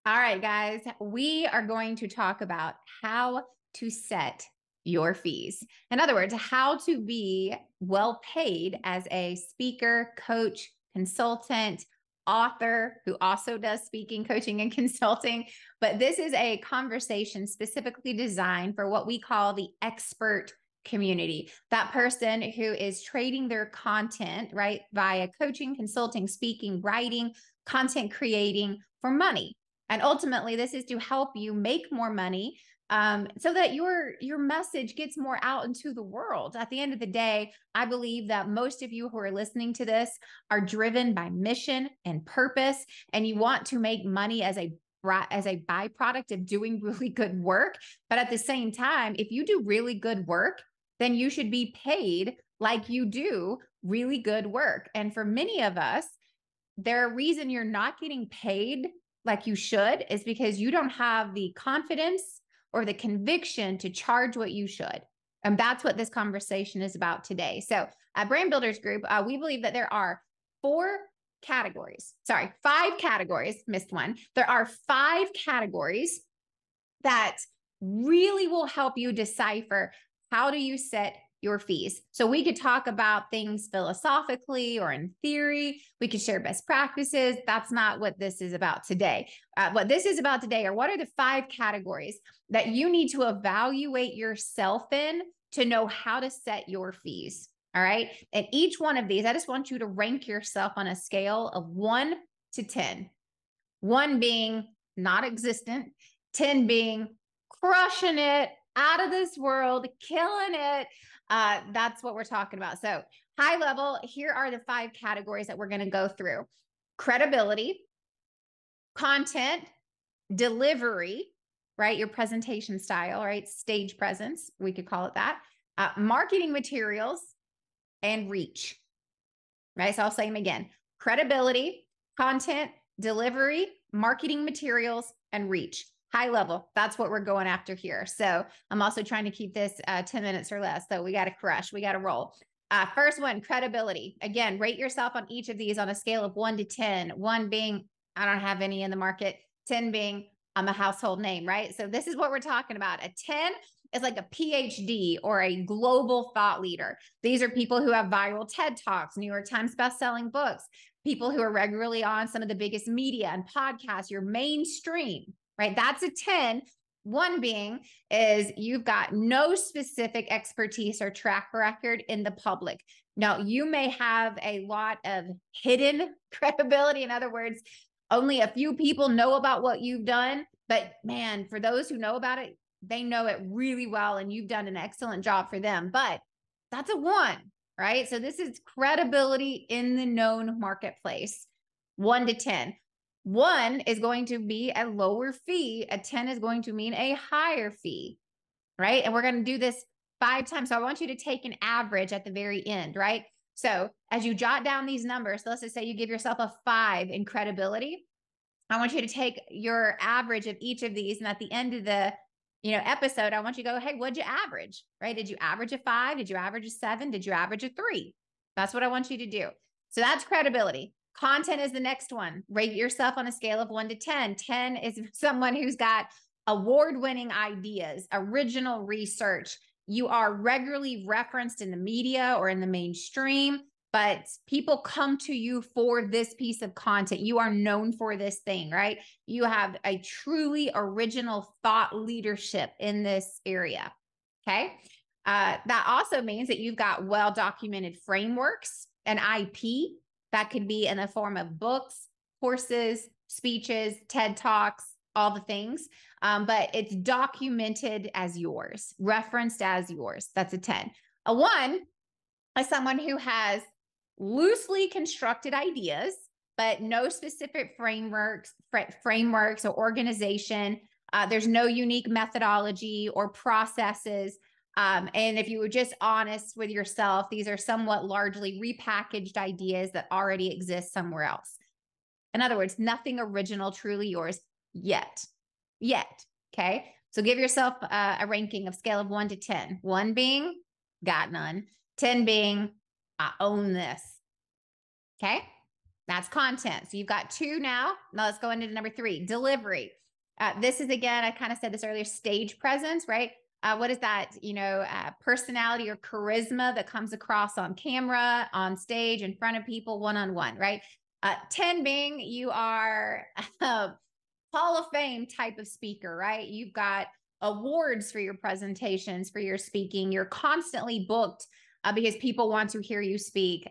All right, guys, we are going to talk about how to set your fees. In other words, how to be well paid as a speaker, coach, consultant, author who also does speaking, coaching, and consulting. But this is a conversation specifically designed for what we call the expert community. That person who is trading their content, right, via coaching, consulting, speaking, writing, content creating for money. And ultimately, this is to help you make more money so that your message gets more out into the world. At the end of the day, I believe that most of you who are listening to this are driven by mission and purpose, and you want to make money as a byproduct of doing really good work. But at the same time, if you do really good work, then you should be paid like you do really good work. And for many of us, the reason you're not getting paid like you should is because you don't have the confidence or the conviction to charge what you should. And that's what this conversation is about today. So at Brand Builders Group, we believe that there are five categories, missed one. There are five categories that really will help you decipher how do you set your fees. So we could talk about things philosophically or in theory. We could share best practices. That's not what this is about today. What this is about today are what are the five categories that you need to evaluate yourself in to know how to set your fees. All right. And each one of these, I just want you to rank yourself on a scale of 1 to 10. 1 being not existent, 10 being crushing it, out of this world, killing it. That's what we're talking about. So high level, here are the five categories that we're going to go through: credibility, content, delivery, right? Your presentation style, right? Stage presence, we could call it that. Marketing materials, and reach, right? So I'll say them again: credibility, content, delivery, marketing materials, and reach. High level. That's what we're going after here. So I'm also trying to keep this 10 minutes or less. So we got to crush. We got to roll. First one, credibility. Again, rate yourself on each of these on a scale of 1 to 10. 1 being, I don't have any in the market. 10 being, I'm a household name, right? So this is what we're talking about. A 10 is like a PhD or a global thought leader. These are people who have viral TED Talks, New York Times bestselling books, people who are regularly on some of the biggest media and podcasts, your mainstream, right? That's a 10. 1 being is you've got no specific expertise or track record in the public. Now, you may have a lot of hidden credibility. In other words, only a few people know about what you've done. But man, for those who know about it, they know it really well, and you've done an excellent job for them. But that's a 1, right? So this is credibility in the known marketplace. 1 to 10. 1 is going to be a lower fee. A 10 is going to mean a higher fee, right? And we're going to do this 5 times. So I want you to take an average at the very end, right? So as you jot down these numbers, so let's just say you give yourself a 5 in credibility. I want you to take your average of each of these. And at the end of the episode, I want you to go, hey, what'd you average, right? Did you average a 5? Did you average a 7? Did you average a 3? That's what I want you to do. So that's credibility. Content is the next one. Rate yourself on a scale of 1 to 10. 10 is someone who's got award-winning ideas, original research. You are regularly referenced in the media or in the mainstream, but people come to you for this piece of content. You are known for this thing, right? You have a truly original thought leadership in this area. Okay. That also means that you've got well-documented frameworks and IP that could be in the form of books, courses, speeches, TED Talks, all the things. But it's documented as yours, referenced as yours. That's a 10. A 1 is someone who has loosely constructed ideas, but no specific frameworks or organization. There's no unique methodology or processes. And if you were just honest with yourself, these are somewhat largely repackaged ideas that already exist somewhere else. In other words, nothing original, truly yours yet. Okay. So give yourself a ranking of scale of 1 to 10. 1 being got none. 10 being I own this. Okay. That's content. So you've got 2 now. Now let's go into number 3, delivery. This is, again, I kind of said this earlier, stage presence, right? What is that? Personality or charisma that comes across on camera, on stage, in front of people, one-on-one, right? 10 being you are a Hall of Fame type of speaker, right? You've got awards for your presentations, for your speaking. You're constantly booked because people want to hear you speak.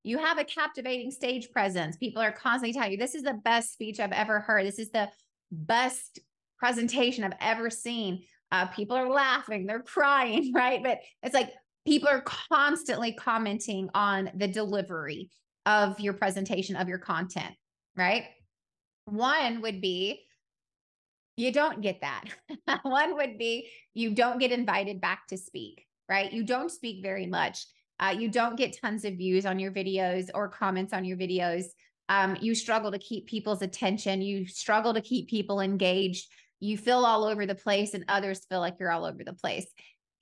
You have a captivating stage presence. People are constantly telling you, this is the best speech I've ever heard. This is the best presentation I've ever seen. People are laughing, they're crying, right? But it's like people are constantly commenting on the delivery of your presentation, of your content, right? One would be you don't get that. One would be you don't get invited back to speak, right? You don't speak very much. You don't get tons of views on your videos or comments on your videos. You struggle to keep people's attention. You struggle to keep people engaged. You feel all over the place and others feel like you're all over the place.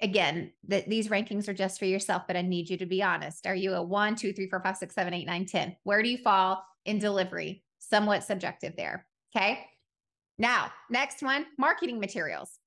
Again, these rankings are just for yourself, but I need you to be honest. Are you a 1, 2, 3, 4, 5, 6, 7, 8, 9, 10? Where do you fall in delivery? Somewhat subjective there. Okay. Now, next one, marketing materials,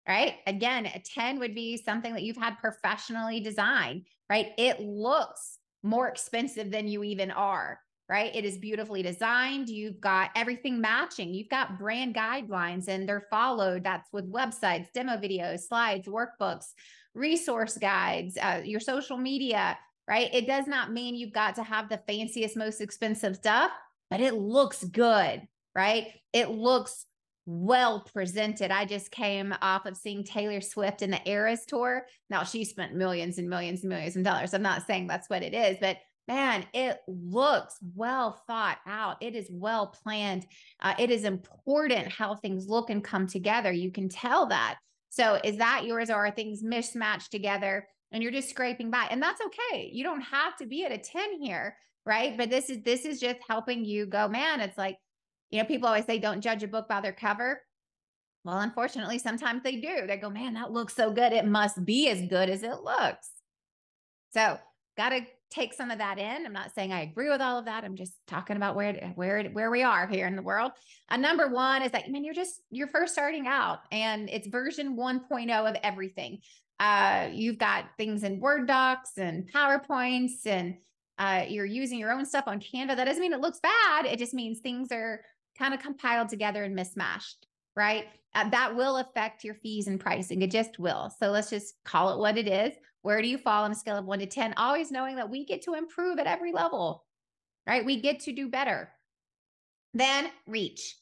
right? Again, a 10 would be something that you've had professionally designed, right? It looks more expensive than you even are, right? It is beautifully designed. You've got everything matching. You've got brand guidelines and they're followed. That's with websites, demo videos, slides, workbooks, resource guides, your social media, right? It does not mean you've got to have the fanciest, most expensive stuff, but it looks good, right? It looks well presented. I just came off of seeing Taylor Swift in the Eras tour. Now she spent millions and millions and millions of dollars. I'm not saying that's what it is, but man, it looks well thought out. It is well planned. It is important how things look and come together. You can tell that. So is that yours, or are things mismatched together and you're just scraping by? And that's okay. You don't have to be at a 10 here, right? But this is just helping you go, man, it's like, people always say, don't judge a book by their cover. Well, unfortunately, sometimes they do. They go, man, that looks so good. It must be as good as it looks. So got to take some of that in. I'm not saying I agree with all of that. I'm just talking about where we are here in the world. Number 1 is that, man, you're first starting out and it's version 1.0 of everything. You've got things in Word docs and PowerPoints and you're using your own stuff on Canva. That doesn't mean it looks bad. It just means things are kind of compiled together and mismatched, right? That will affect your fees and pricing. It just will. So let's just call it what it is. Where do you fall on a scale of 1 to 10? Always knowing that we get to improve at every level, right? We get to do better. Then reach.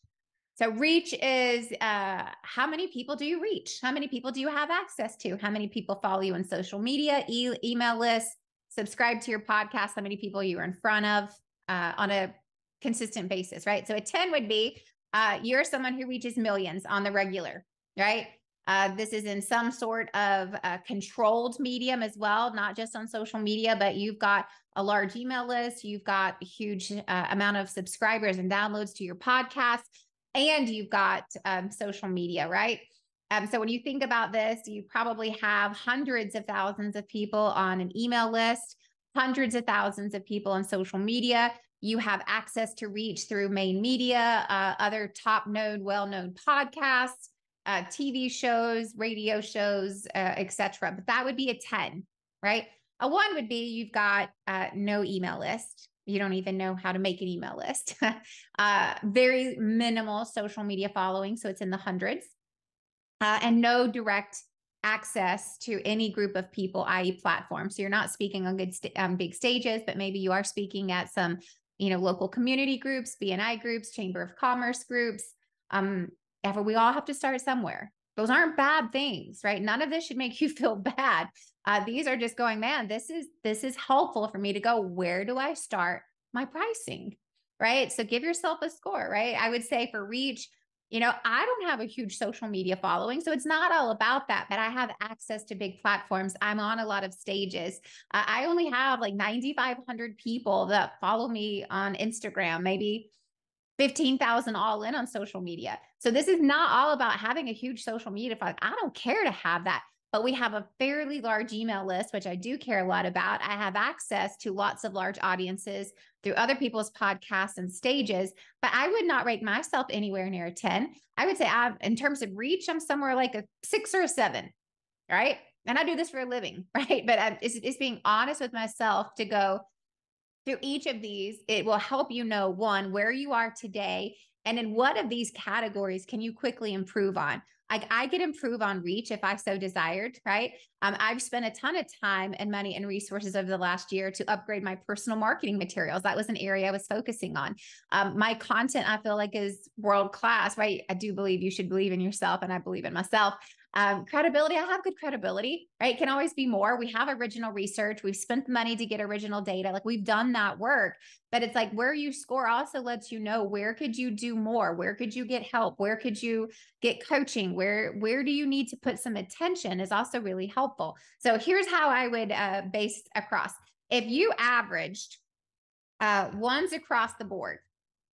So reach is how many people do you reach? How many people do you have access to? How many people follow you on social media, email lists, subscribe to your podcast? How many people you are in front of on a consistent basis, right? So a 10 would be you're someone who reaches millions on the regular, right? This is in some sort of controlled medium as well, not just on social media, but you've got a large email list, you've got a huge amount of subscribers and downloads to your podcast, and you've got social media, right? So when you think about this, you probably have hundreds of thousands of people on an email list, hundreds of thousands of people on social media. You have access to reach through main media, other top-known, well-known podcasts, TV shows, radio shows, etc. But that would be a 10, right? A 1 would be you've got no email list. You don't even know how to make an email list. Very minimal social media following, so it's in the hundreds. And no direct access to any group of people, i.e. platforms. So you're not speaking on big stages, but maybe you are speaking at some local community groups, BNI groups, Chamber of Commerce groups. We all have to start somewhere. Those aren't bad things, right? None of this should make you feel bad. These are just going, man, this is helpful for me to go, where do I start my pricing, right? So give yourself a score, right? I would say for reach, I don't have a huge social media following, so it's not all about that, but I have access to big platforms. I'm on a lot of stages. I only have like 9,500 people that follow me on Instagram, maybe 15,000 all in on social media. So this is not all about having a huge social media following. I don't care to have that. but we have a fairly large email list, which I do care a lot about. I have access to lots of large audiences through other people's podcasts and stages, but I would not rate myself anywhere near a 10. I would say in terms of reach, I'm somewhere like a 6 or a 7, right? And I do this for a living, right? But it's being honest with myself to go through each of these. It will help you know, one, where you are today, and in what of these categories can you quickly improve on? I could improve on reach if I so desired, right? I've spent a ton of time and money and resources over the last year to upgrade my personal marketing materials. That was an area I was focusing on. My content, I feel like, is world class, right? I do believe you should believe in yourself, and I believe in myself. Credibility, I have good credibility, right? It can always be more. We have original research. We've spent the money to get original data. Like, we've done that work, but it's like where you score also lets you know, where could you do more? Where could you get help? Where could you get coaching? Where do you need to put some attention is also really helpful. So here's how I would base across. If you averaged ones across the board,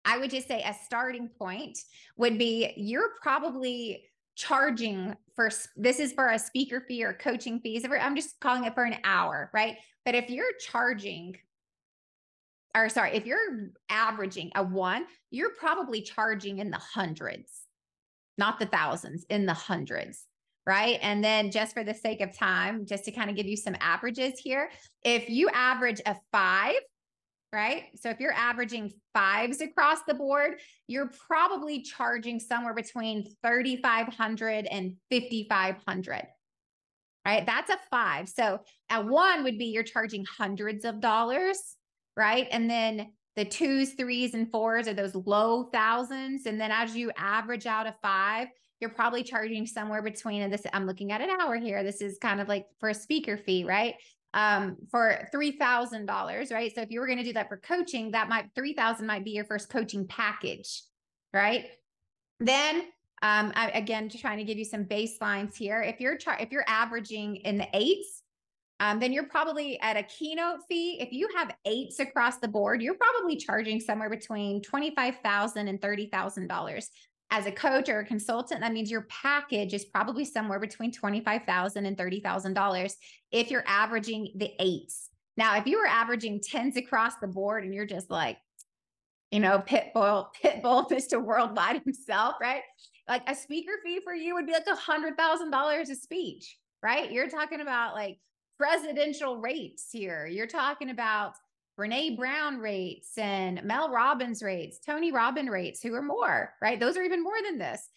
I would just say a starting point would be, you're probably charging for, this is for a speaker fee or coaching fees. I'm just calling it for an hour, right? But if you're charging, or sorry, if you're averaging a 1, you're probably charging in the hundreds, not the thousands, in the hundreds, right? And then, just for the sake of time, just to kind of give you some averages here, if you average a 5, right? So if you're averaging 5s across the board, you're probably charging somewhere between $3,500 and $5,500, right? That's a 5. So a 1 would be, you're charging hundreds of dollars, right? And then the 2s, 3s, and 4s are those low thousands. And then as you average out a 5, you're probably charging somewhere between, and this, I'm looking at an hour here. This is kind of like for a speaker fee, right? For $3,000, right? So if you were going to do that for coaching, that might, $3,000 might be your first coaching package, right? Then, again, just trying to give you some baselines here. If you're averaging in the 8s, then you're probably at a keynote fee. If you have 8s across the board, you're probably charging somewhere between $25,000 and $30,000. As a coach or a consultant, that means your package is probably somewhere between $25,000 and $30,000 if you're averaging the 8s. Now, if you were averaging 10s across the board and you're just like, Pitbull, Mr. Worldwide himself, right? Like, a speaker fee for you would be like $100,000 a speech, right? You're talking about like presidential rates here. You're talking about Brene Brown rates and Mel Robbins rates, Tony Robbins rates, who are more, right? Those are even more than this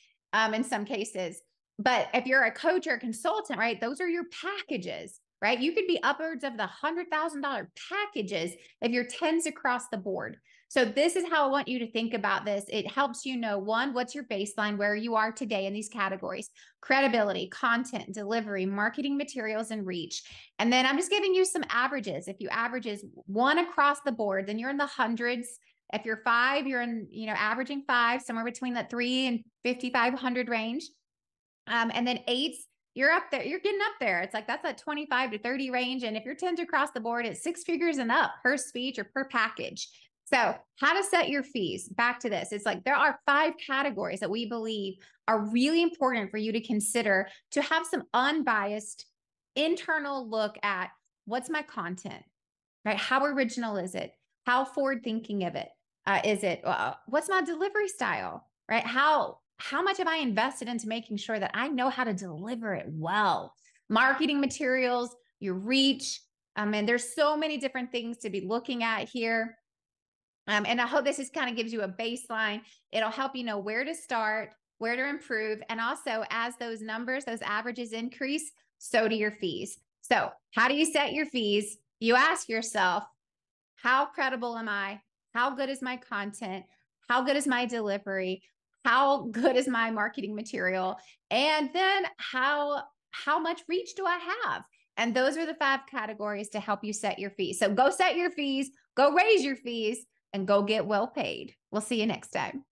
in some cases. But if you're a coach or a consultant, right, those are your packages, right? You could be upwards of the $100,000 packages if you're 10s across the board. So this is how I want you to think about this. It helps you know, one, what's your baseline, where you are today in these categories: credibility, content, delivery, marketing materials, and reach. And then I'm just giving you some averages. If you averages 1 across the board, then you're in the hundreds. If you're 5, you're in, averaging 5, somewhere between that 3 and 5,500 range. And then 8s, you're up there, you're getting up there. It's like, that's a 25 to 30 range. And if you're 10s across the board, it's 6 figures and up per speech or per package. So how to set your fees. Back to this. It's like, there are 5 categories that we believe are really important for you to consider, to have some unbiased internal look at, what's my content, right? How original is it? How forward thinking is it? What's my delivery style, right? How much have I invested into making sure that I know how to deliver it well? Marketing materials, your reach. And there's so many different things to be looking at here. And I hope this just kind of gives you a baseline. It'll help you know where to start, where to improve. And also, as those numbers, those averages increase, so do your fees. So how do you set your fees? You ask yourself, how credible am I? How good is my content? How good is my delivery? How good is my marketing material? And then how much reach do I have? And those are the 5 categories to help you set your fees. So go set your fees, go raise your fees, and go get well paid. We'll see you next time.